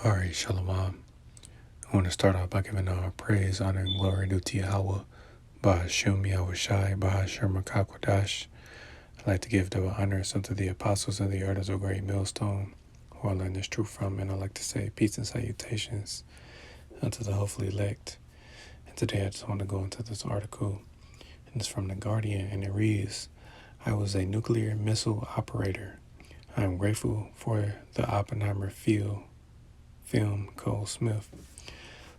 All right, Shalom. I want to start off by giving praise, honor, and glory due to Yahweh, Bahashum Yahushai, Bahashur Makakwadash. I'd like to give double honors unto the apostles of the Elders of Great Millstone, who I learned this truth from, and I'd like to say peace and salutations unto the hopefully elect. And today I just want to go into this article, and it's from The Guardian, and it reads, I was a nuclear missile operator. I am grateful for the Oppenheimer film Cole Smith.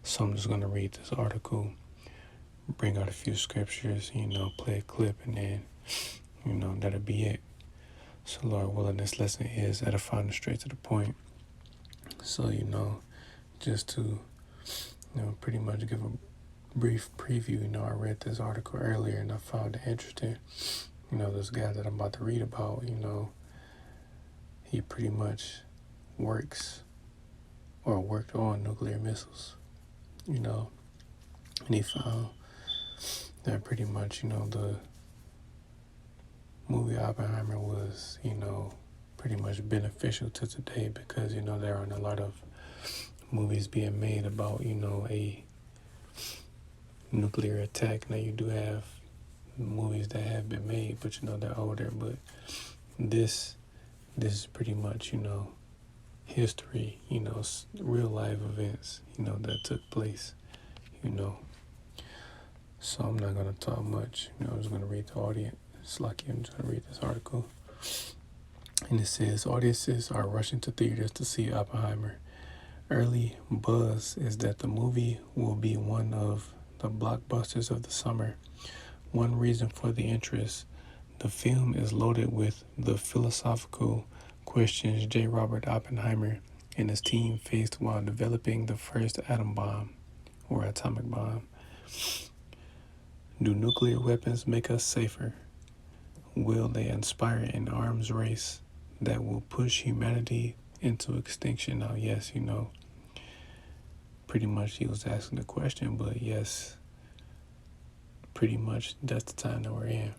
So I'm just going to read this article, bring out a few scriptures, play a clip, and then, that'll be it. So Lord willing, this lesson is edifying straight to the point. So, just to, pretty much give a brief preview, I read this article earlier and I found it interesting. This guy that I'm about to read about, he pretty much worked on nuclear missiles, and he found that pretty much, the movie Oppenheimer was, pretty much beneficial to today because, there aren't a lot of movies being made about, a nuclear attack. Now you do have movies that have been made, but, they're older. But this is pretty much, history, real life events, that took place, So I'm not going to talk much. I'm just going to read the audience. It's lucky I'm just going to read this article. And it says, audiences are rushing to theaters to see Oppenheimer. Early buzz is that the movie will be one of the blockbusters of the summer. One reason for the interest, the film is loaded with the philosophical questions J. Robert Oppenheimer and his team faced while developing the first atom bomb or atomic bomb. Do nuclear weapons make us safer? Will they inspire an arms race that will push humanity into extinction? Now, yes, pretty much he was asking the question, but yes, pretty much that's the time that we're in.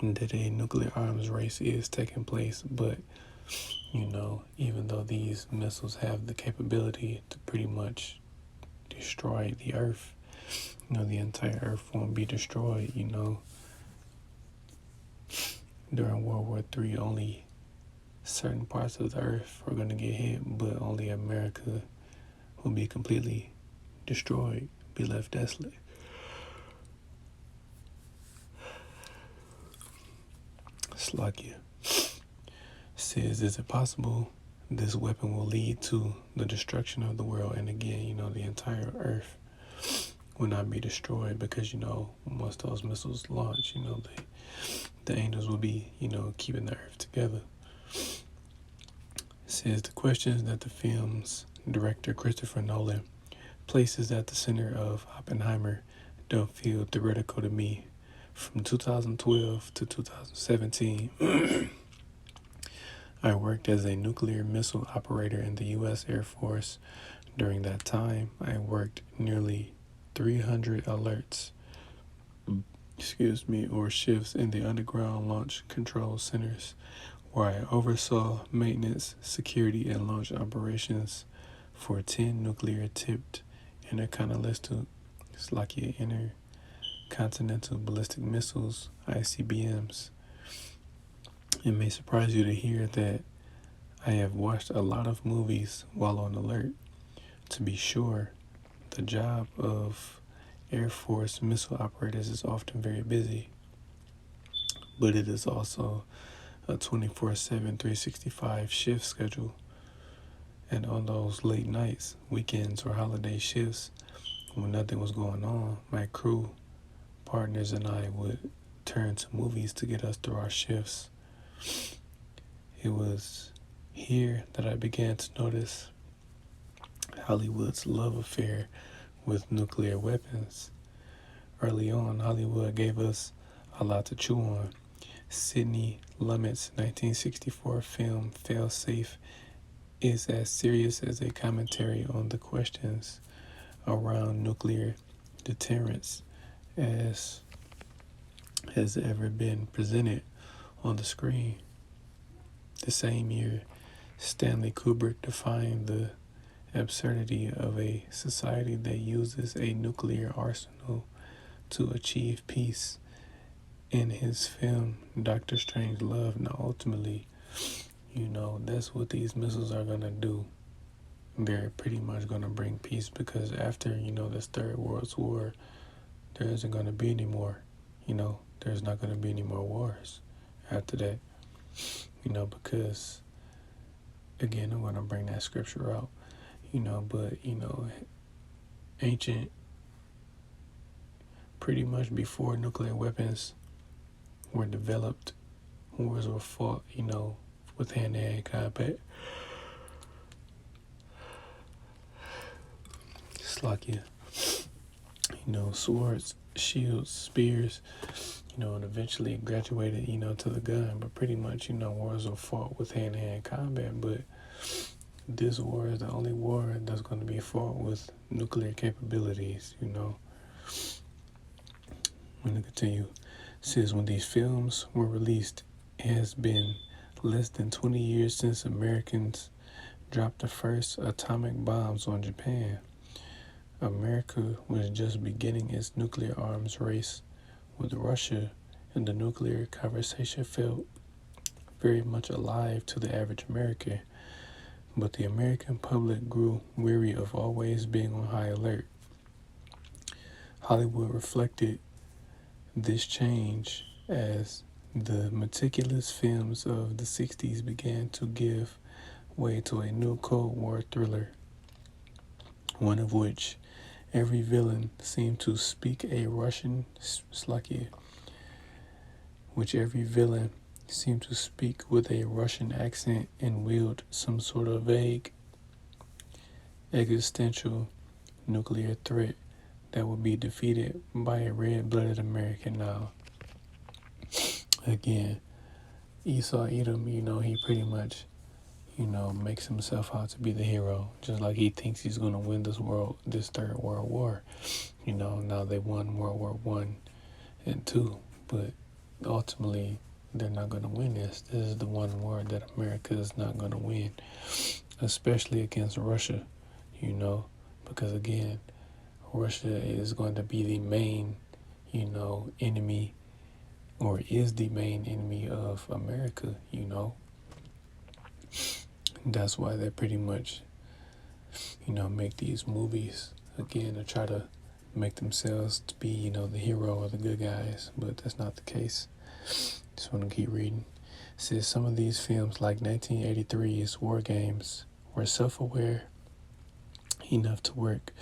And that a nuclear arms race is taking place, but, even though these missiles have the capability to pretty much destroy the earth, the entire earth won't be destroyed, During World War III, only certain parts of the earth are going to get hit, but only America will be completely destroyed, be left desolate. Slovakia says, is it possible this weapon will lead to the destruction of the world? And again, the entire earth will not be destroyed because, once those missiles launch, the angels will be, keeping the earth together. It says the questions that the film's director Christopher Nolan places at the center of Oppenheimer don't feel theoretical to me. From 2012 to 2017, I worked as a nuclear missile operator in the U.S. Air Force. During that time, I worked nearly 300 alerts, or shifts in the underground launch control centers, where I oversaw maintenance, security, and launch operations for 10 nuclear-tipped intercontinental ballistic missiles, ICBMs. It may surprise you to hear that I have watched a lot of movies while on alert. To be sure, the job of Air Force missile operators is often very busy, but it is also a 24/7, 365 shift schedule. And on those late nights, weekends, or holiday shifts, when nothing was going on, my crew, partners, and I would turn to movies to get us through our shifts. It was here that I began to notice Hollywood's love affair with nuclear weapons. Early on, Hollywood gave us a lot to chew on. Sidney Lumet's 1964 film Failsafe is as serious as a commentary on the questions around nuclear deterrence as has ever been presented on the screen. The same year, Stanley Kubrick defined the absurdity of a society that uses a nuclear arsenal to achieve peace. In his film Doctor Strangelove, now ultimately, that's what these missiles are gonna do. They're pretty much gonna bring peace, because after, this Third World War, there isn't gonna be any more. There's not gonna be any more wars after that. Because again, I'm gonna bring that scripture out. But ancient, pretty much before nuclear weapons were developed, wars were fought, with hand-to-hand combat. Slakia. Swords, shields, spears, and eventually graduated, to the gun. But pretty much, wars were fought with hand-to-hand combat. But this war is the only war that's going to be fought with nuclear capabilities, I'm going to continue. It says, when these films were released, it has been less than 20 years since Americans dropped the first atomic bombs on Japan. America was just beginning its nuclear arms race with Russia, and the nuclear conversation felt very much alive to the average American. But the American public grew weary of always being on high alert. Hollywood reflected this change as the meticulous films of the 60s began to give way to a new Cold War thriller, one of which every villain seemed to speak a Russian with a Russian accent and wield some sort of vague existential nuclear threat that would be defeated by a red-blooded American. Now, again, Esau Edom, he pretty much, makes himself out to be the hero, just like he thinks he's going to win this Third World War. Now they won World War I and II, but ultimately they're not going to win this. This is the one war that America is not going to win, especially against Russia, because again, Russia is going to be the main, enemy, or is the main enemy of America, That's why they pretty much, make these movies, again, to try to make themselves to be, the hero or the good guys, but that's not the case. Just want to keep reading. It says, some of these films, like 1983's War Games, were self-aware enough to work,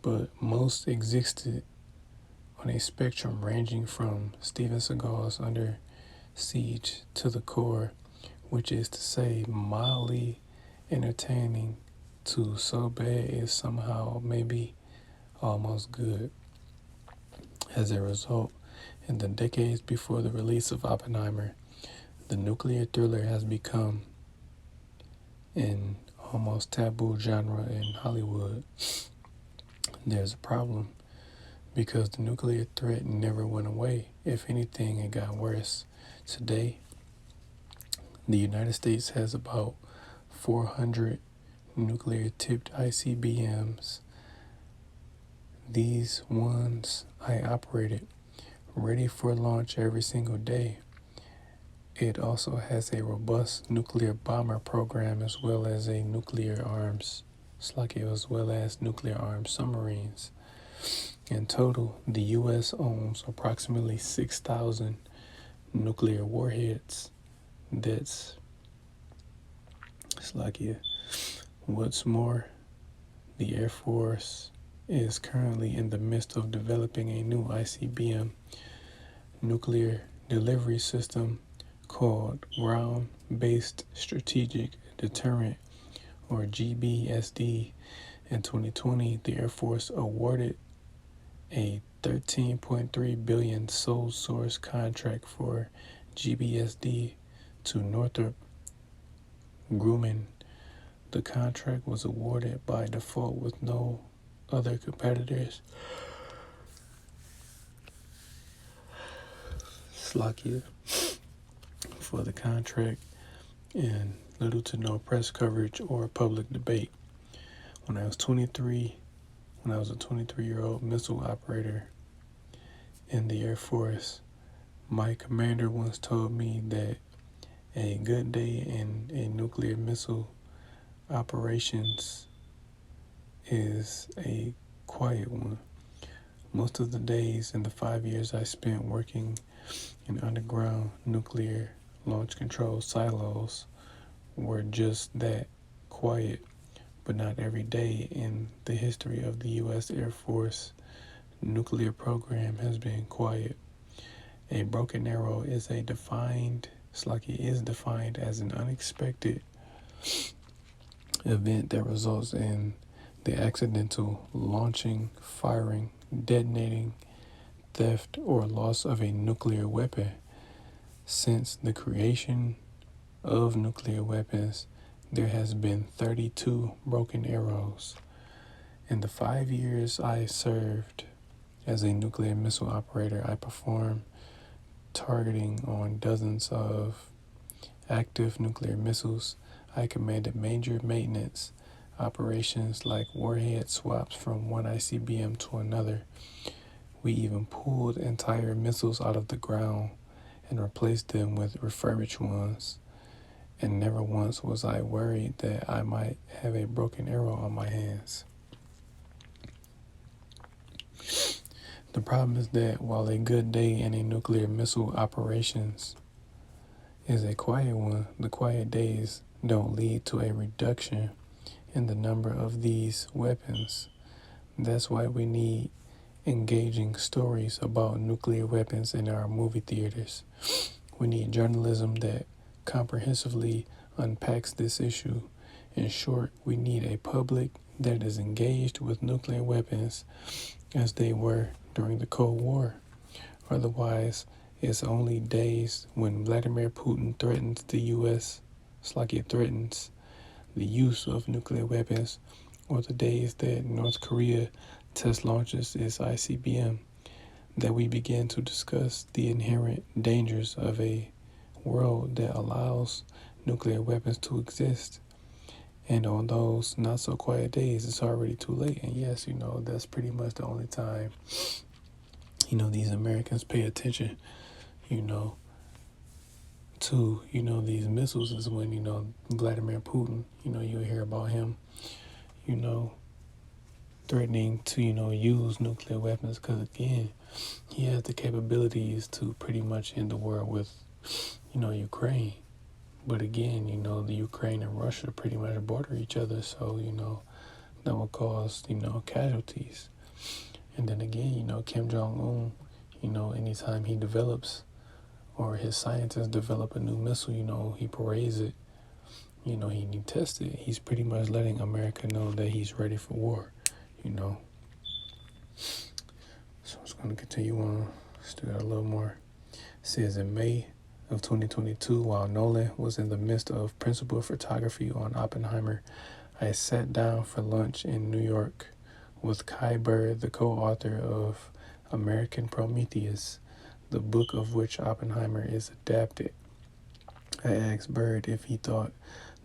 but most existed on a spectrum ranging from Steven Seagal's Under Siege to The Core, which is to say mildly entertaining to so bad it's somehow maybe almost good. As a result, in the decades before the release of Oppenheimer, the nuclear thriller has become an almost taboo genre in Hollywood. There's a problem, because the nuclear threat never went away. If anything, it got worse. Today, the United States has about 400 nuclear-tipped ICBMs. These ones I operated, ready for launch every single day. It also has a robust nuclear bomber program, as well as nuclear arms submarines. In total, the U.S. owns approximately 6,000 nuclear warheads. That's Slovakia. What's more, the Air Force is currently in the midst of developing a new ICBM nuclear delivery system called Ground-Based Strategic Deterrent, or GBSD. In 2020, the Air Force awarded a $13.3 billion sole source contract for GBSD to Northrop Grumman. The contract was awarded by default with no other competitors. Slovakia for the contract, and little to no press coverage or public debate. When I was 23, when I was a 23-year-old missile operator in the Air Force, my commander once told me that a good day in a nuclear missile operations is a quiet one. Most of the days in the 5 years I spent working in underground nuclear launch control silos were just that, quiet. But not every day in the history of the U.S. Air Force nuclear program has been quiet. A broken arrow is defined as an unexpected event that results in the accidental launching, firing, detonating, theft, or loss of a nuclear weapon. Since the creation of nuclear weapons, there has been 32 broken arrows. In the 5 years I served as a nuclear missile operator, I performed targeting on dozens of active nuclear missiles. I commanded major maintenance operations like warhead swaps from one ICBM to another. We even pulled entire missiles out of the ground and replaced them with refurbished ones. And never once was I worried that I might have a broken arrow on my hands. The problem is that while a good day in a nuclear missile operations is a quiet one, the quiet days don't lead to a reduction in the number of these weapons. That's why we need engaging stories about nuclear weapons in our movie theaters. We need journalism that comprehensively unpacks this issue. In short, we need a public that is engaged with nuclear weapons as they were during the Cold War. Otherwise, it's only days when Vladimir Putin threatens the U.S., threatens the use of nuclear weapons, or the days that North Korea test launches its ICBM, that we begin to discuss the inherent dangers of a world that allows nuclear weapons to exist. And on those not so quiet days, it's already too late. And yes, that's pretty much the only time, these Americans pay attention, to, these missiles is when, Vladimir Putin, you'll hear about him, threatening to, use nuclear weapons because, again, he has the capabilities to pretty much end the war with, Ukraine. But again, the Ukraine and Russia pretty much border each other, so, that will cause, casualties. And then again, Kim Jong-un, anytime he develops or his scientists develop a new missile, he parades it, he tests it. He's pretty much letting America know that he's ready for war, So I'm just going to continue on. Still got a little more. It says in May of 2022, while Nolan was in the midst of principal photography on Oppenheimer, I sat down for lunch in New York with Kai Bird, the co-author of American Prometheus, the book of which Oppenheimer is adapted. I asked Bird if he thought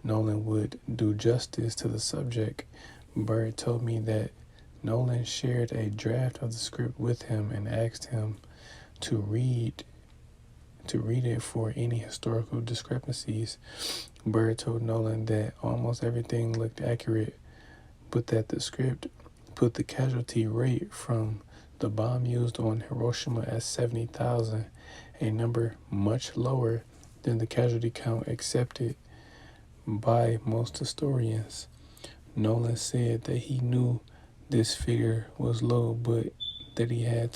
Nolan would do justice to the subject. Bird told me that Nolan shared a draft of the script with him and asked him to read it for any historical discrepancies. Bird told Nolan that almost everything looked accurate, but that the script put the casualty rate from the bomb used on Hiroshima at 70,000, a number much lower than the casualty count accepted by most historians. Nolan said that he knew this figure was low, but that he had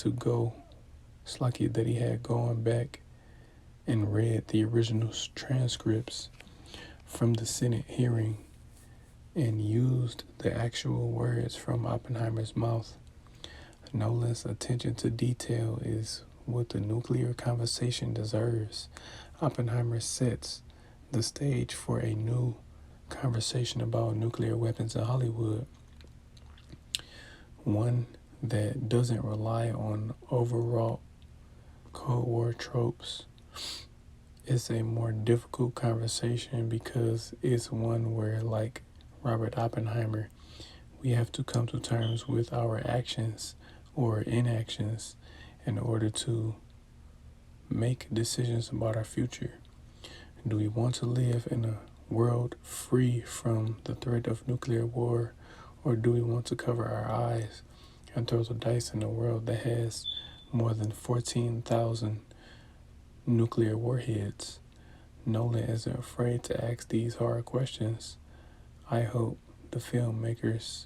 gone back and read the original transcripts from the Senate hearing and used the actual words from Oppenheimer's mouth. Nolan's attention to detail is what the nuclear conversation deserves. Oppenheimer sets the stage for a new conversation about nuclear weapons in Hollywood, one that doesn't rely on overwrought Cold War tropes. It's a more difficult conversation because it's one where, like Robert Oppenheimer, We have to come to terms with our actions or inactions in order to make decisions about our future. Do we want to live in a world free from the threat of nuclear war, or do we want to cover our eyes and throw the dice in a world that has more than 14,000 nuclear warheads? Nolan isn't afraid to ask these hard questions. I hope the filmmakers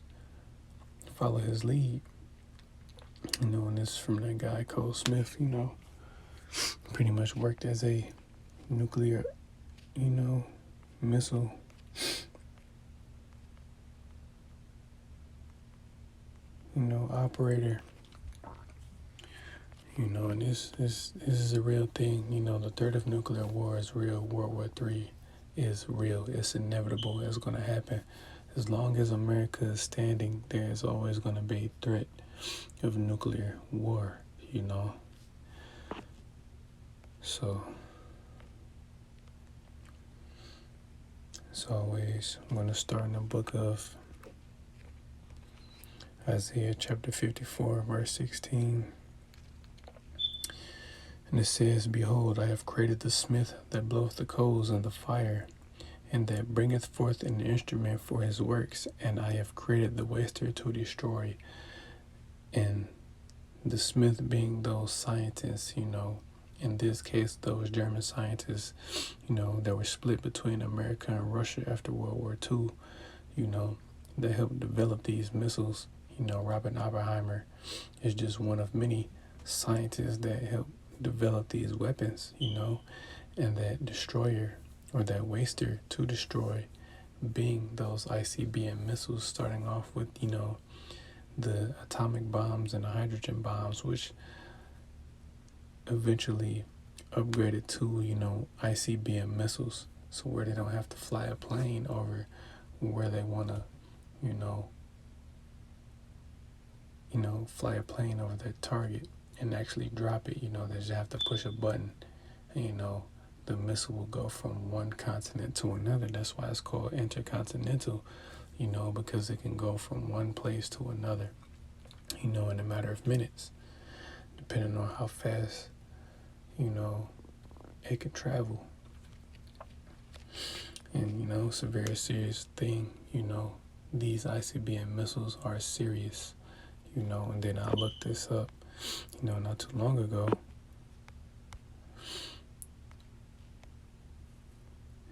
follow his lead. And this is from that guy, Cole Smith, pretty much worked as a nuclear, missile operator. And this is a real thing. The threat of nuclear war is real. World War III is real. It's inevitable. It's going to happen. As long as America is standing, there is always going to be a threat of nuclear war, So, as always, I'm going to start in the book of Isaiah chapter 54, verse 16. And it says, Behold, I have created the smith that bloweth the coals in the fire, and that bringeth forth an instrument for his works, and I have created the waster to destroy. And the smith being those scientists, in this case, those German scientists, that were split between America and Russia after World War II, that helped develop these missiles. Robert Oppenheimer is just one of many scientists that helped develop these weapons, and that destroyer or that waster to destroy being those ICBM missiles, starting off with, the atomic bombs and the hydrogen bombs, which eventually upgraded to, ICBM missiles, so where they don't have to fly a plane over where they want to, fly a plane over their target and actually drop it. They just have to push a button and, the missile will go from one continent to another. That's why it's called intercontinental, because it can go from one place to another, in a matter of minutes, depending on how fast, it can travel. And, it's a very serious thing, these ICBM missiles are serious, and then I looked this up, not too long ago.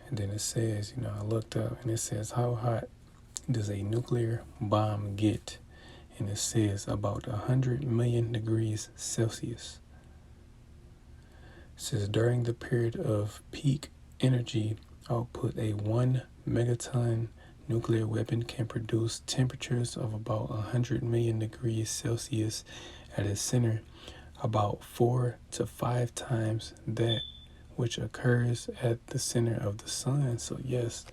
And then it says, I looked up and it says, how hot does a nuclear bomb get? And it says about 100 million degrees Celsius. It says during the period of peak energy output, a 1 megaton nuclear weapon can produce temperatures of about 100 million degrees Celsius at its center, about 4 to 5 times that which occurs at the center of the sun. So yes,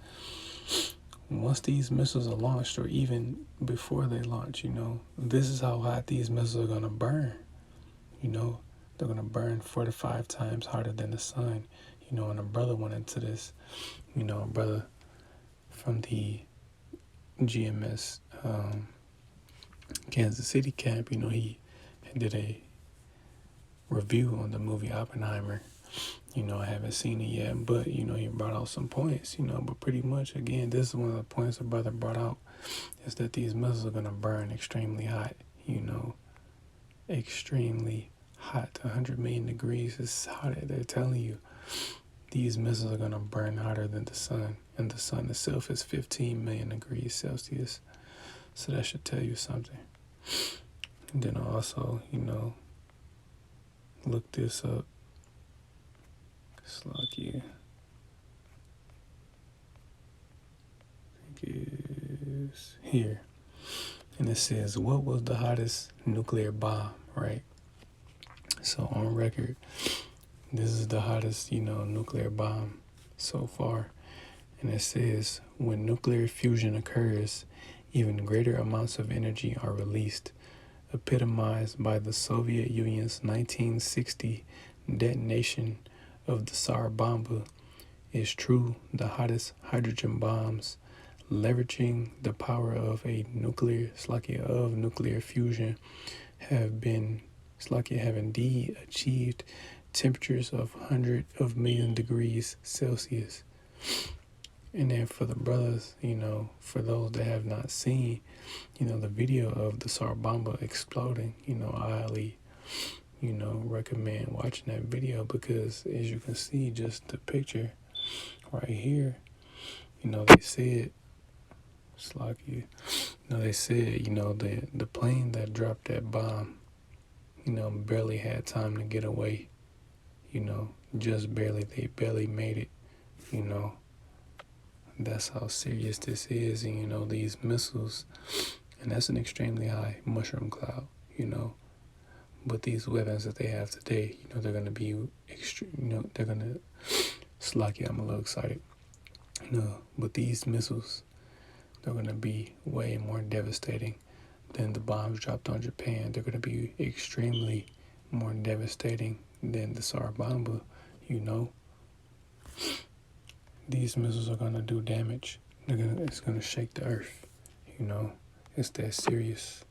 once these missiles are launched, or even before they launch, this is how hot these missiles are going to burn. They're going to burn 4 to 5 times hotter than the sun. And a brother went into this, a brother from the GMS Kansas City camp, he did a review on the movie Oppenheimer. I haven't seen it yet, but, he brought out some points, but pretty much, again, this is one of the points the brother brought out, is that these missiles are going to burn extremely hot, extremely hot. 100 million degrees is hot. They're telling you these missiles are going to burn hotter than the sun, and the sun itself is 15 million degrees Celsius. So that should tell you something. And then I also, look this up. Slocky. I think it's here. And it says, what was the hottest nuclear bomb, right? So on record, this is the hottest, nuclear bomb so far. And it says, when nuclear fusion occurs, even greater amounts of energy are released, epitomized by the Soviet Union's 1960 detonation of the Tsar Bomba. Is true, the hottest hydrogen bombs leveraging the power of nuclear fusion, have indeed achieved temperatures of hundreds of million degrees Celsius. And then for the brothers, for those that have not seen, the video of the Tsar Bomba exploding, I highly, recommend watching that video, because as you can see, just the picture right here, they said, they said, the plane that dropped that bomb, barely had time to get away, just barely, they barely made it, That's how serious this is, and these missiles, and that's an extremely high mushroom cloud, But these weapons that they have today, they're gonna be extreme. They're gonna. Slacky, I'm a little excited. But these missiles, they're gonna be way more devastating than the bombs dropped on Japan. They're gonna be extremely more devastating than the Tsar Bomba. These missiles are gonna do damage. It's gonna shake the earth. It's that serious.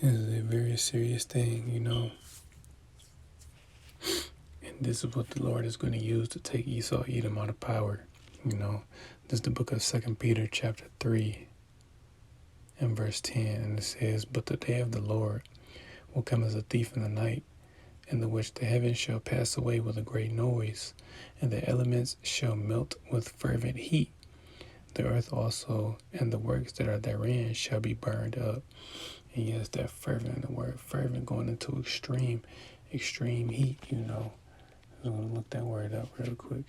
This is a very serious thing, And this is what the Lord is going to use to take Esau, Edom out of power. This is the book of 2 Peter chapter 3 and verse 10. And it says, "But the day of the Lord will come as a thief in the night, in the which the heavens shall pass away with a great noise, and the elements shall melt with fervent heat. The earth also and the works that are therein shall be burned up." And yes, that fervent, the word fervent, going into extreme heat, I'm going to look that word up real quick,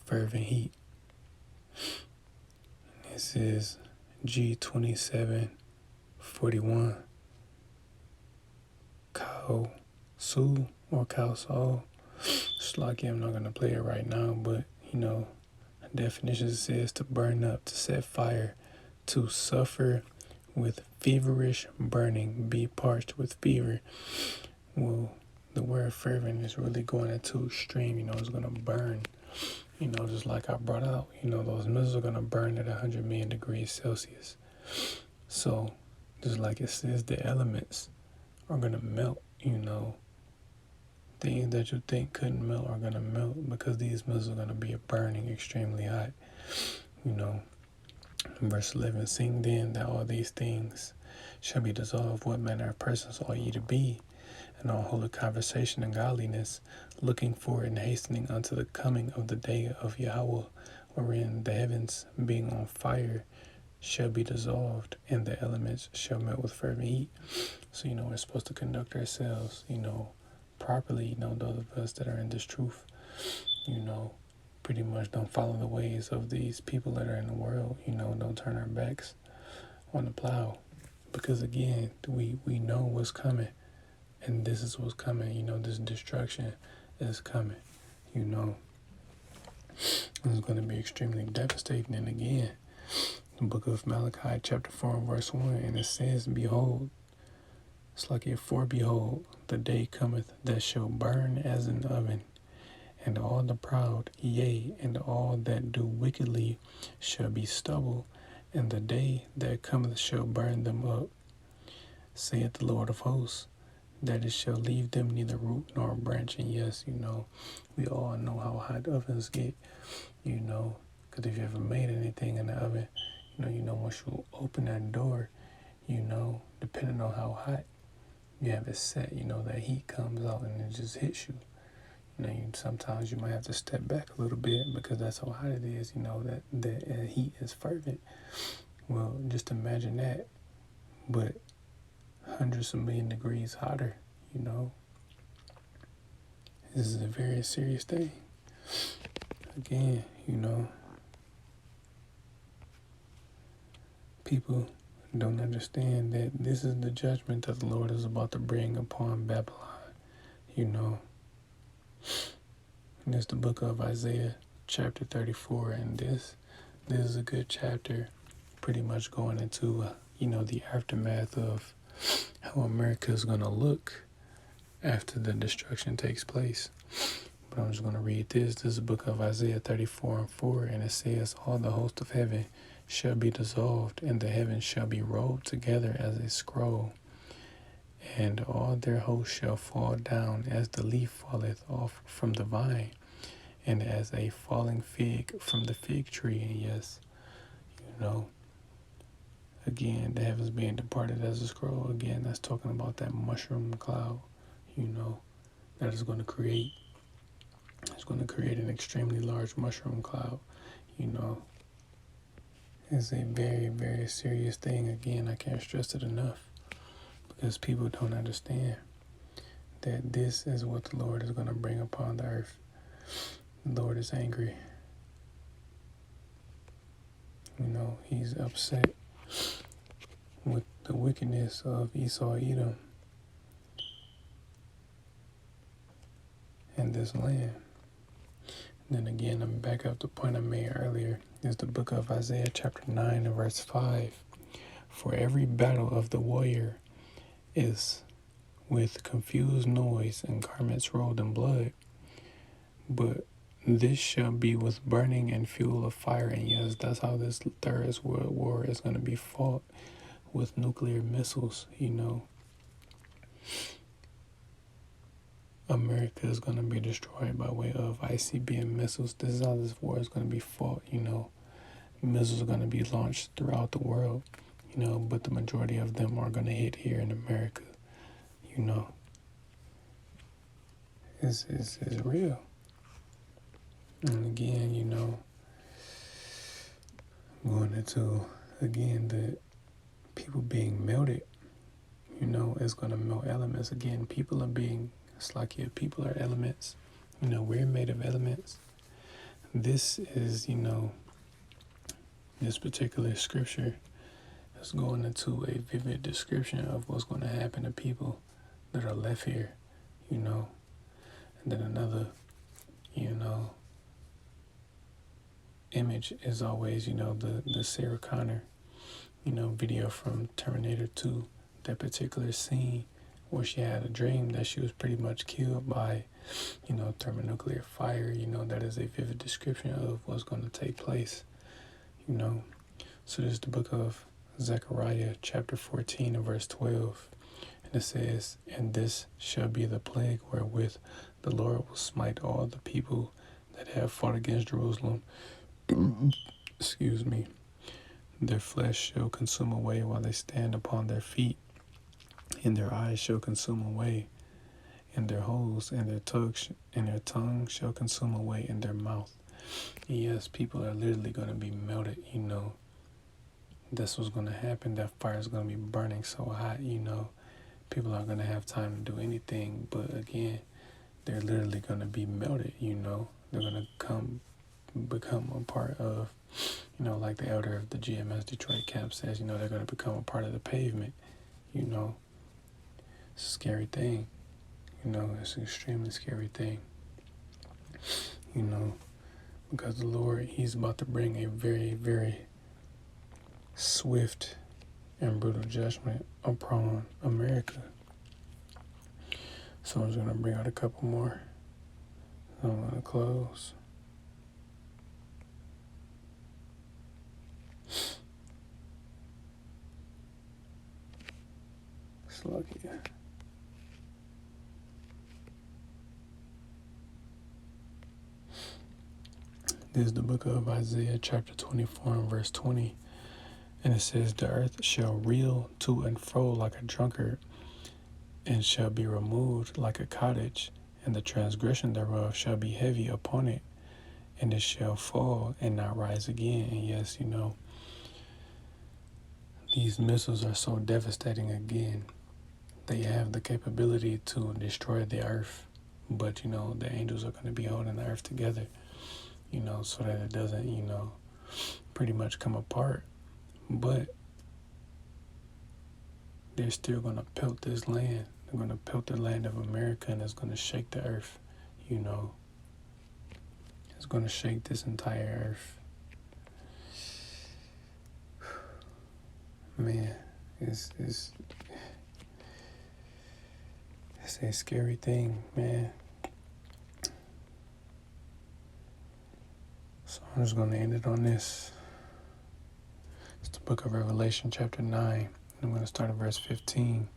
Fervent heat. This is G2741. Cow Su or Cow Sol. Slocky, I'm not going to play it right now, but, the definition says to burn up, to set fire, to suffer with feverish burning, be parched with fever. Well, the word fervent is really going into extreme, it's going to burn, just like I brought out, those missiles are going to burn at 100 million degrees Celsius. So, just like it says, the elements are going to melt, Things that you think couldn't melt are going to melt, because these missiles are going to be burning extremely hot. Verse 11, "Seeing then that all these things shall be dissolved, what manner of persons ought ye to be, in all holy conversation and godliness, looking for and hastening unto the coming of the day of Yahweh, wherein the heavens being on fire shall be dissolved, and the elements shall melt with fervent heat." So, we're supposed to conduct ourselves, properly, those of us that are in this truth, pretty much don't follow the ways of these people that are in the world, don't turn our backs on the plow, because again, we know what's coming, and this is what's coming, this destruction is coming, It's going to be extremely devastating. And again, the book of Malachi chapter 4 and verse 1, and it says, "Behold," it's like it, "for behold, the day cometh that shall burn as an oven, and all the proud, yea, and all that do wickedly shall be stubble, and the day that cometh shall burn them up, saith the Lord of hosts, that it shall leave them neither root nor branch." And yes, we all know how hot ovens get, because if you ever made anything in the oven, once you open that door, depending on how hot you have it set, that heat comes out and it just hits you. Sometimes you might have to step back a little bit, because that's how hot it is, that heat is fervent. Well, just imagine that, but hundreds of million degrees hotter, This is a very serious thing. Again, people don't understand that this is the judgment that the Lord is about to bring upon Babylon, And it's the book of Isaiah, chapter 34. And this is a good chapter, pretty much going into, the aftermath of how America is going to look after the destruction takes place. But I'm just going to read this. This is the book of Isaiah 34:4, and it says, "All the host of heaven shall be dissolved, and the heavens shall be rolled together as a scroll, and all their hosts shall fall down as the leaf falleth off from the vine, and as a falling fig from the fig tree." And yes, again, the heavens being departed as a scroll. Again, that's talking about that mushroom cloud, that is going to create. It's going to create an extremely large mushroom cloud. It's a very, very serious thing. Again, I can't stress it enough because people don't understand that this is what the Lord is going to bring upon the earth. The Lord is angry. He's upset with the wickedness of Esau, Edom, and this land. And then again, I'm back up the point I made earlier. Is the book of Isaiah chapter 9 and verse 5. "For every battle of the warrior is with confused noise and garments rolled in blood. But this shall be with burning and fuel of fire." And yes, that's how this Third World War is going to be fought, with nuclear missiles. America is going to be destroyed by way of ICBM missiles. This is how this war is going to be fought. Missiles are going to be launched throughout the world, but the majority of them are going to hit here in America. It's real. And again, going into, again, the people being melted, is going to melt elements. Again, people are being, it's like, people are elements. We're made of elements. This is, this particular scripture is going into a vivid description of what's going to happen to people that are left here, And then another, image is always, the Sarah Connor, video from Terminator 2, that particular scene where she had a dream that she was pretty much killed by, thermonuclear fire. That is a vivid description of what's going to take place, So this is the book of Zechariah chapter 14 and verse 12. And it says, "And this shall be the plague wherewith the Lord will smite all the people that have fought against Jerusalem." Excuse me. "Their flesh shall consume away while they stand upon their feet, and their eyes shall consume away, and their holes and their tongue shall consume away in their mouth." And yes, people are literally going to be melted. That's what's going to happen. That fire is going to be burning so hot. People aren't going to have time to do anything. But again, they're literally going to be melted. They're going to become a part of, like the elder of the GMS Detroit camp says, they're going to become a part of the pavement. It's a scary thing. It's an extremely scary thing. Because the Lord, He's about to bring a very, very swift and brutal judgment upon America. So I'm just going to bring out a couple more. I'm going to close. It's lucky. This is the book of Isaiah chapter 24 and verse 20. And it says, "The earth shall reel to and fro like a drunkard, and shall be removed like a cottage, and the transgression thereof shall be heavy upon it, and it shall fall and not rise again." And yes, these missiles are so devastating. Again, they have the capability to destroy the earth, but the angels are going to be holding the earth together, so that it doesn't, pretty much come apart. But they're still going to pelt this land. They're going to pelt the land of America, and it's going to shake the earth, is going to shake this entire earth. Man, it's a scary thing, man. So I'm just going to end it on this. It's the book of Revelation, chapter 9. I'm going to start at verse 15.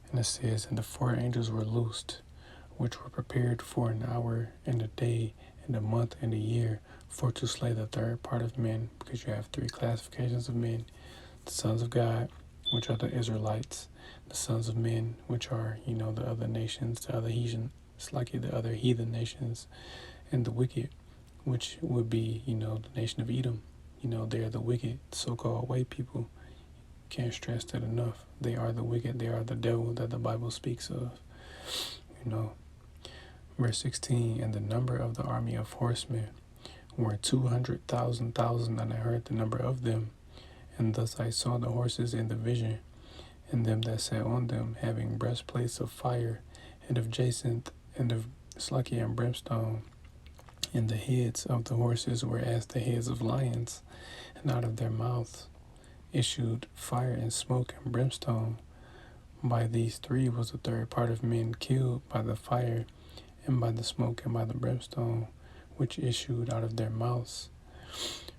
And it says, "And the four angels were loosed, which were prepared for an hour and a day and a month and a year, for to slay the third part of men," because you have three classifications of men: the sons of God, which are the Israelites; the sons of men, which are, the other nations, the other the other heathen nations; and the wicked, which would be, the nation of Edom. They're the wicked, so-called white people. Can't stress that enough. They are the wicked. They are the devil that the Bible speaks of. Verse 16, "And the number of the army of horsemen were 200,000, and I heard the number of them. And thus I saw the horses in the vision, and them that sat on them, having breastplates of fire, and of jacinth, and of slaki and brimstone. And the heads of the horses were as the heads of lions, and out of their mouths issued fire and smoke and brimstone. By these three was the third part of men killed by the fire, and by the smoke, and by the brimstone, which issued out of their mouths.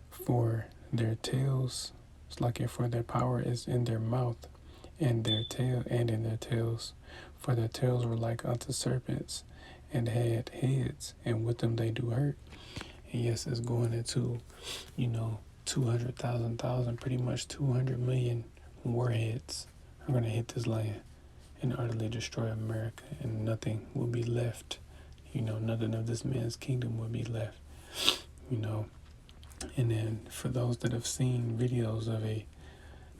For their tails, for their power is in their mouth, and in their tails. For their tails were like unto serpents, and had heads, and with them they do hurt." And yes, it's going into, 200,000, pretty much 200 million warheads are going to hit this land and utterly destroy America, and nothing will be left. Nothing of this man's kingdom will be left. And then for those that have seen videos of a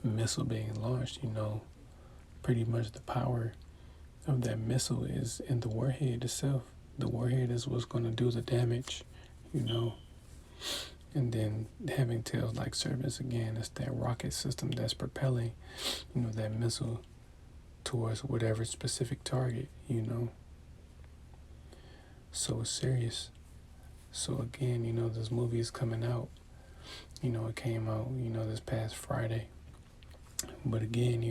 missile being launched, pretty much the power of that missile is in the warhead itself. The warhead is what's going to do the damage, And then having tails like serpents, again, it's that rocket system that's propelling, that missile towards whatever specific target, So it's serious. So again, this movie is coming out. It came out, this past Friday. But again,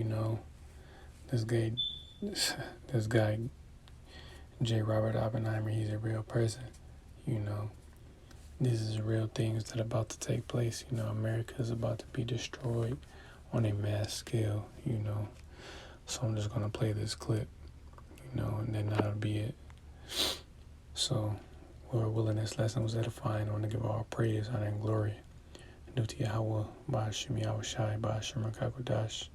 this guy, J. Robert Oppenheimer, he's a real person, This is real things that are about to take place. America is about to be destroyed on a mass scale, So I'm just going to play this clip, and then that'll be it. So, Lord willing, this lesson was edifying. I want to give all praise, honor, and glory due to Yahweh, Ba'ashim Yahushai, Ba'ashim Rakakwadash.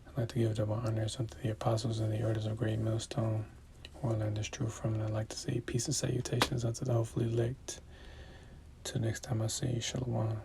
I'd like to give double honors unto the apostles and the orders of Great Millstone, who I learned this truth from, and I'd like to say peace and salutations unto the hopefully elect. Till next time I say Shalom.